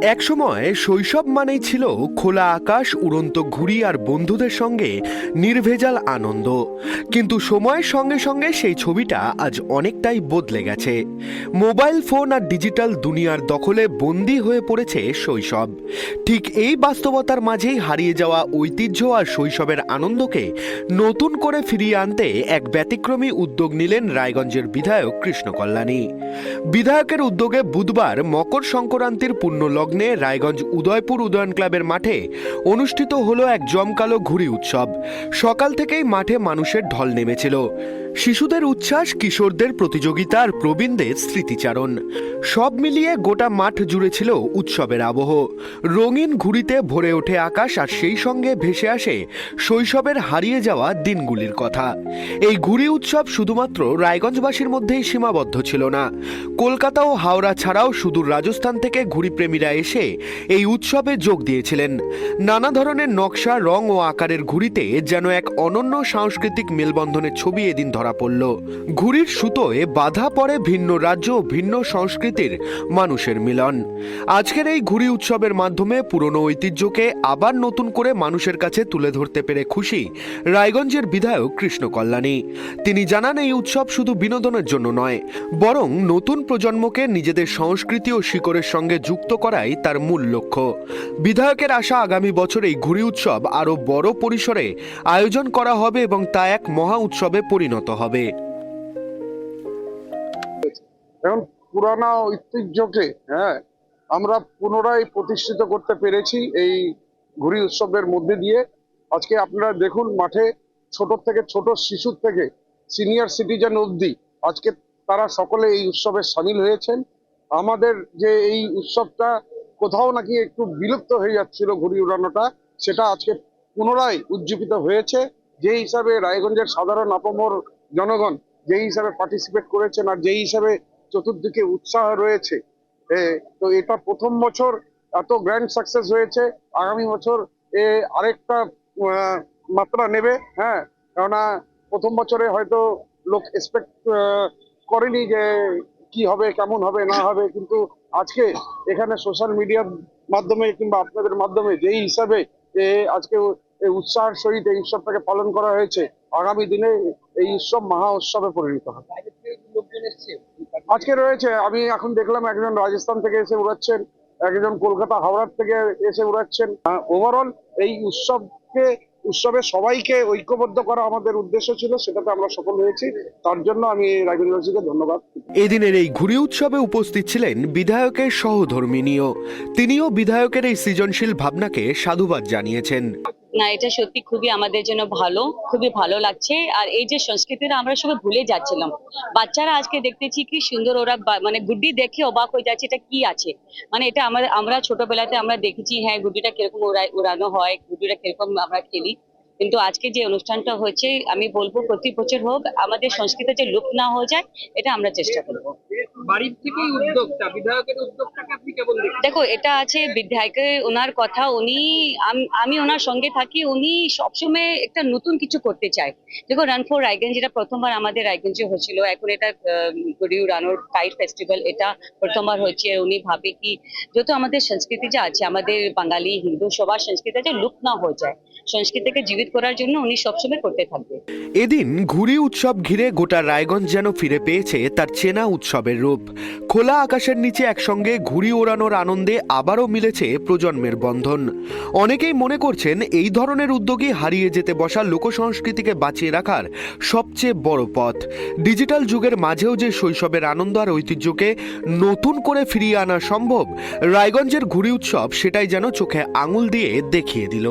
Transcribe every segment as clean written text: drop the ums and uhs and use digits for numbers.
একসময় শৈশব মানেই ছিল খোলা আকাশ, উড়ন্ত ঘুড়ি আর বন্ধুদের সঙ্গে নির্ভেজাল আনন্দ। কিন্তু সময়ের সঙ্গে সঙ্গে সেই ছবিটা আজ অনেকটাই বদলে গেছে। মোবাইল ফোন আর ডিজিটাল দুনিয়ার দখলে বন্দী হয়ে পড়েছে শৈশব। ঠিক এই বাস্তবতার মাঝেই হারিয়ে যাওয়া ঐতিহ্য আর শৈশবের আনন্দকে নতুন করে ফিরিয়ে আনতে এক ব্যতিক্রমী উদ্যোগ নিলেন রায়গঞ্জের বিধায়ক কৃষ্ণ কল্যাণী। বিধায়কের উদ্যোগে বুধবার মকর সংক্রান্তির পূর্ণ লগ্নে রায়গঞ্জ উদয়পুর উদয়ন ক্লাবের মাঠে অনুষ্ঠিত হলো এক জমকালো ঘুড়ি উৎসব। সকাল থেকেই মাঠে মানুষের ঢল নেমেছিল। শিশুদের উচ্ছ্বাস, কিশোরদের প্রতিযোগিতা আর প্রবীণদের স্মৃতিচারণ, সব মিলিয়ে গোটা মাঠ জুড়ে ছিল উৎসবের আবহ। রঙিন ঘুড়িতে ভরে ওঠে আকাশ, আর সেই সঙ্গে ভেসে আসে শৈশবের হারিয়ে যাওয়া দিনগুলির কথা। এই ঘুড়ি উৎসব শুধুমাত্র রায়গঞ্জবাসীর মধ্যেই সীমাবদ্ধ ছিল না। কলকাতা ও হাওড়া ছাড়াও সুদূর রাজস্থান থেকে ঘুড়িপ্রেমীরা এসে এই উৎসবে যোগ দিয়েছিলেন। নানা ধরনের নকশা, রং ও আকারের ঘুড়িতে যেন এক অনন্য সাংস্কৃতিক মেলবন্ধনের ছবি এদিন ধরা পড়ল। ঘুড়ির সুতোয় বাধা পড়ে ভিন্ন রাজ্য ও ভিন্ন সংস্কৃতির মানুষের মিলন। আজকের এই ঘুড়ি উৎসবের মাধ্যমে পুরনো ঐতিহ্যকে আবার নতুন করে মানুষের কাছে তুলে ধরতে পেরে খুশি রায়গঞ্জের বিধায়ক কৃষ্ণ কল্যাণী। তিনি জানান, এই উৎসব শুধু বিনোদনের জন্য নয়, বরং নতুন প্রজন্মকে নিজেদের সংস্কৃতি ও শিকড়ের সঙ্গে যুক্ত করাই তার মূল লক্ষ্য। বিধায়কের আশা, আগামী বছর এই ঘুড়ি উৎসব আরও বড় পরিসরে আয়োজন করা হবে এবং তা এক মহা উৎসবে পরিণত হবে। এখন পুরানো ঐতিহ্যকে আমরা পুনরায় প্রতিষ্ঠিত করতে পেরেছি এই ঘুড়ি উৎসবের মধ্যে দিয়ে। আজকে আপনারা দেখুন, মাঠে ছোট থেকে ছোট শিশুর থেকে সিনিয়র সিটিজেন অবধি আজকে তারা সকলে এই উৎসবে সামিল হয়েছেন। আমাদের যে এই উৎসবটা কোথাও নাকি একটু বিলুপ্ত হয়ে যাচ্ছিল ঘুড়ি উড়ানোটা, সেটা আজকে পুনরায় উজ্জীবিত হয়েছে। যে হিসাবে রায়গঞ্জের সাধারণ আপামর জনগণ যেই হিসাবে পার্টিসিপেট করেছেন আর যেই হিসাবে চতুর্দিকে উৎসাহ রয়েছে, তো এটা প্রথম বছর এত গ্র্যান্ড সাকসেস হয়েছে। আগামী বছর আরেকটা মাত্রা নেবে। কেননা প্রথম বছরে হয়তো লোক এক্সপেক্ট করেনি যে কি হবে, কেমন হবে না হবে, কিন্তু আজকে এখানে সোশ্যাল মিডিয়ার মাধ্যমে কিংবা আপনাদের মাধ্যমে যেই হিসাবে আজকে উৎসাহের সহিত এই উৎসবটাকে পালন করা হয়েছে, আগামী দিনে এই উৎসব মহা উৎসবে পরিণত হবে। আজকে রয়েছে, আমি এখন দেখলাম একজন রাজস্থান থেকে এসে উড়াচ্ছেন, একজন কলকাতা হাওড়ার থেকে এসে উড়াচ্ছেন। ওভারঅল এই উৎসবে সবাইকে ঐক্যবদ্ধ করা আমাদের উদ্দেশ্য ছিল, সেটাতে আমরা সফল হয়েছি। তার জন্য আমি রায়গঞ্জবাসীকে ধন্যবাদ। এদিনের এই ঘুড়ি উৎসবে উপস্থিত ছিলেন বিধায়কের সহধর্মিনীও। তিনিও বিধায়কের এই সৃজনশীল ভাবনাকে সাধুবাদ জানিয়েছেন। না, এটা সত্যি খুবই আমাদের জন্য খুবই ভালো লাগছে। আর এই যে সংস্কৃতিটা আমরা সবাই ভুলে যাচ্ছিলাম, বাচ্চারা আজকে দেখতেছি কি সুন্দর, ওরা মানে গুড্ডি দেখে অবাক হয়ে যাচ্ছে এটা কি আছে। মানে এটা আমরা ছোটবেলাতে আমরা দেখেছি, হ্যাঁ গুড্ডিটা কিরকম উড়ানো হয়, গুড্ডিটা কিরকম আমরা খেলি, কিন্তু আজকে যে অনুষ্ঠানটা হচ্ছে আমি বলবো প্রতি বছর হোক, আমাদের সংস্কৃতি যে লুপ্ত না হয়ে যায়, এটা আমরা চেষ্টা করবো। বাড়ির থেকেই উদ্যোগটা, বিধায়কের উদ্যোগটাকে আপনি কেমন দেখেন? দেখো, এটা আছে বিধায়কের, ওনার কথা, আমি ওনার সঙ্গে থাকি, উনি সবসময় একটা নতুন কিছু করতে চায়। দেখো, রান ফর রায়গঞ্জ যেটা প্রথমবার আমাদের রায়গঞ্জে হচ্ছিল, এখন এটা ঘুড়ি উড়ানোর কাইট ফেস্টিভ্যাল, এটা প্রথমবার হচ্ছে। উনি ভাবে কি যত আমাদের সংস্কৃতি যা আছে, আমাদের বাঙালি হিন্দু সবার সংস্কৃতি যে লুপ্ত না হয়ে যায়, সংস্কৃতিকে জীবিত করার জন্য উনি সবসময় করতে থাকবে। এদিন ঘুড়ি উৎসব ঘিরে গোটা রায়গঞ্জ যেন ফিরে পেয়েছে তার চেনা উৎসবের রূপ। খোলা আকাশের নিচে একসঙ্গে ঘুড়ি ওড়ানোর আনন্দে আবারও মিলেছে প্রজন্মের বন্ধন। অনেকেই মনে করছেন এই ধরনের উদ্যোগই হারিয়ে যেতে বসা লোকসংস্কৃতিকে বাঁচিয়ে রাখার সবচেয়ে বড় পথ। ডিজিটাল যুগের মাঝেও যে শৈশবের আনন্দ আর ঐতিহ্যকে নতুন করে ফিরিয়ে আনা সম্ভব, রায়গঞ্জের ঘুড়ি উৎসব সেটাই যেন চোখে আঙুল দিয়ে দেখিয়ে দিল।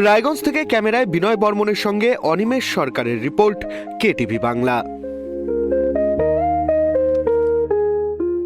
রায়গঞ্জ থেকে ক্যামেরায় বিনয় বর্মনের সঙ্গে অনিমেষ সরকারের রিপোর্ট, কেটিভি বাংলা।